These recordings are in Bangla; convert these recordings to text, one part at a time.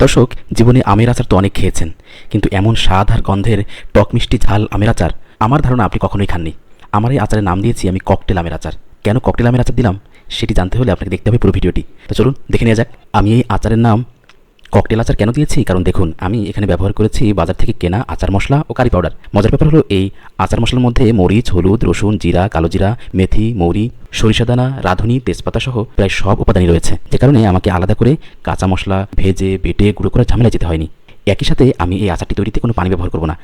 দর্শক, জীবনে আমের আচার তো অনেক খেয়েছেন, কিন্তু এমন স্বাদ আর গন্ধের টক মিষ্টি ঝাল আমের আচার আমার ধারণা আপনি কখনোই খাননি। আমার এই আচারের নাম দিয়েছি আমি ককটেল আমের আচার। কেন ককটেল আমের আচার দিলাম সেটি জানতে হলে আপনাকে দেখতে হবে পুরো ভিডিওটি। তো চলুন দেখে নেওয়া যাক। আমি এই আচারের নাম ককটেল আচার কেন দিয়েছি, কারণ দেখুন আমি এখানে ব্যবহার করেছি বাজার থেকে কেনা আচার মশলা ও কারি পাউডার। মজার ব্যাপার হলো এই আচার মশলার মধ্যে মরিচ, হলুদ, রসুন, জিরা, কালো জিরা, মেথি, মৌরি, সরিষা দানা, রাঁধুনি, তেজপাতা সহ প্রায় সব উপাদানই রয়েছে, যে কারণে আমাকে আলাদা করে কাঁচা মশলা ভেজে বেটে গুঁড়ো করার ঝামেলায় যেতে হয়নি। একই সাথে আমি এই আচারটি তৈরিতে কোনো পানি ব্যবহার করব না।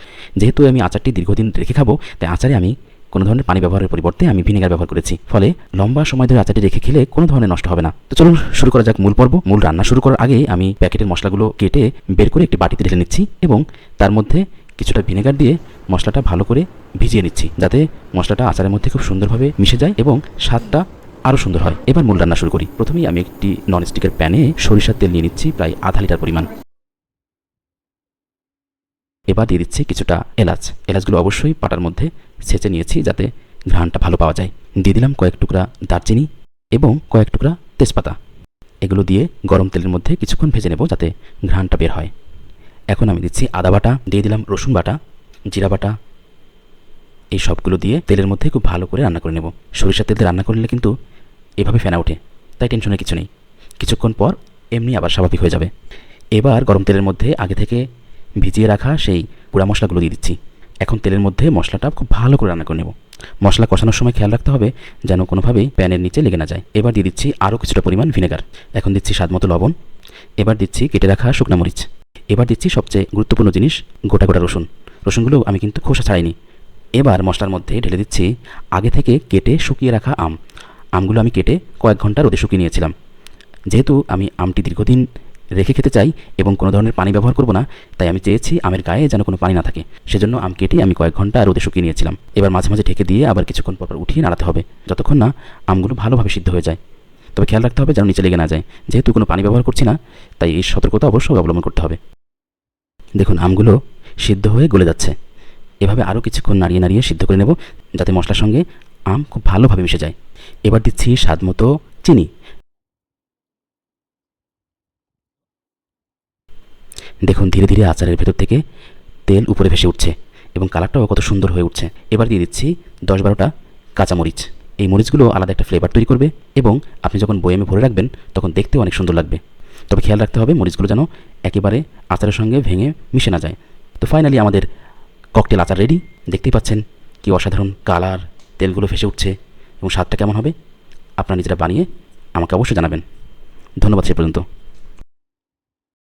যেহেতু আমি আচারটি দীর্ঘদিন রেখে খাবো, তাই আচারে আমি কোনো ধরনের পানি ব্যবহারের পরিবর্তে আমি ভিনেগার ব্যবহার করেছি, ফলে লম্বা সময় ধরে আচারটি রেখে খেলে কোনো ধরনের নষ্ট হবে না। তো চলুন শুরু করা যাক মূল পর্ব। মূল রান্না শুরু করার আগে আমি প্যাকেটের মশলাগুলো কেটে বের করে একটি বাটিতে ঢেলে নিচ্ছি এবং তার মধ্যে কিছুটা ভিনেগার দিয়ে মশলাটা ভালো করে ভিজিয়ে নিচ্ছি, যাতে মশলাটা আচারের মধ্যে খুব সুন্দরভাবে মিশে যায় এবং স্বাদটা আরও সুন্দর হয়। এবার মূল রান্না শুরু করি। প্রথমেই আমি একটি ননস্টিকের প্যানে সরিষার তেল নিয়ে নিচ্ছি প্রায় আধা লিটার পরিমাণ। এবার দিয়ে দিচ্ছি কিছুটা এলাচ। এলাচগুলো অবশ্যই পাটার মধ্যে ছেঁচে নিয়েছি যাতে ঘ্রাণটা ভালো পাওয়া যায়। দিয়ে দিলাম কয়েক টুকরা দারচিনি এবং কয়েক টুকরা তেজপাতা। এগুলো দিয়ে গরম তেলের মধ্যে কিছুক্ষণ ভেজে নেব যাতে ঘ্রাণটা বের হয়। এখন আমি দিচ্ছি আদা বাটা, দিয়ে দিলাম রসুন বাটা, জিরা বাটা। এই সবগুলো দিয়ে তেলের মধ্যে খুব ভালো করে রান্না করে নেব। সরিষার তেল দিয়ে রান্না করলে কিন্তু এভাবে ফেনা ওঠে, তাই টেনশনের কিছু নেই। কিছুক্ষণ পর এমনি আবার স্বাভাবিক হয়ে যাবে। এবার গরম তেলের মধ্যে আগে থেকে ভিজিয়ে রাখা সেই গুঁড়া মশলাগুলো দিয়ে দিচ্ছি। এখন তেলের মধ্যে মশলাটা খুব ভালো করে রান্না করে নেব। মশলা কষানোর সময় খেয়াল রাখতে হবে যেন কোনোভাবেই প্যানের নিচে লেগে না যায়। এবার দিয়ে দিচ্ছি আরও কিছুটা পরিমাণ ভিনেগার। এখন দিচ্ছি স্বাদমতো লবণ। এবার দিচ্ছি কেটে রাখা শুকনা মরিচ। এবার দিচ্ছি সবচেয়ে গুরুত্বপূর্ণ জিনিস, গোটা গোটা রসুন। রসুনগুলো আমি কিন্তু খোসা ছাড়াইনি। এবার মশলার মধ্যে ঢেলে দিচ্ছি আগে থেকে কেটে শুকিয়ে রাখা আম। আমগুলো আমি কেটে কয়েক ঘন্টা রোদে শুকিয়ে নিয়েছিলাম। যেহেতু আমি আমটি দীর্ঘদিন রেখে খেতে চাই এবং কোনো ধরনের পানি ব্যবহার করব না, তাই আমি চেয়েছি আমের গায়ে যেন কোনো পানি না থাকে। সেজন্য আম কেটে আমি কয়েক ঘন্টা রোদে শুকিয়ে নিয়েছিলাম। এবার মাঝে মাঝে ঢেকে দিয়ে আবার কিছুক্ষণ পর উঠিয়ে নাড়াতে হবে, যতক্ষণ না আমগুলো ভালোভাবে সিদ্ধ হয়ে যায়। তবে খেয়াল রাখতে হবে যেন নিচে লেগে না যায়। যেহেতু কোনো পানি ব্যবহার করছি না, তাই এই সতর্কতা অবশ্যই অবলম্বন করতে হবে। দেখুন আমগুলো সিদ্ধ হয়ে গলে যাচ্ছে। এভাবে আরও কিছুক্ষণ নাড়িয়ে নাড়িয়ে সিদ্ধ করে নেব যাতে মশলার সঙ্গে আম খুব ভালোভাবে মিশে যায়। এবার দিচ্ছি স্বাদমতো চিনি। দেখুন ধীরে ধীরে আচারের ভেতর থেকে তেল উপরে ভেসে উঠছে এবং কালারটাও কত সুন্দর হয়ে উঠছে। এবার দিয়ে দিচ্ছি 10-12টা কাঁচামরিচ। এই মরিচগুলো আলাদা একটা ফ্লেভার তৈরি করবে এবং আপনি যখন বয়ামে ভরে রাখবেন তখন দেখতেও অনেক সুন্দর লাগবে। তবে খেয়াল রাখতে হবে মরিচগুলো যেন একেবারে আচারের সঙ্গে ভেঙে মিশে না যায়। তো ফাইনালি আমাদের ককটেল আচার রেডি। দেখতেই পাচ্ছেন কি অসাধারণ কালার, তেলগুলো ভেসে উঠছে এবং স্বাদটা কেমন হবে আপনারা নিজেরা বানিয়ে আমাকে অবশ্যই জানাবেন। ধন্যবাদ সে পর্যন্ত।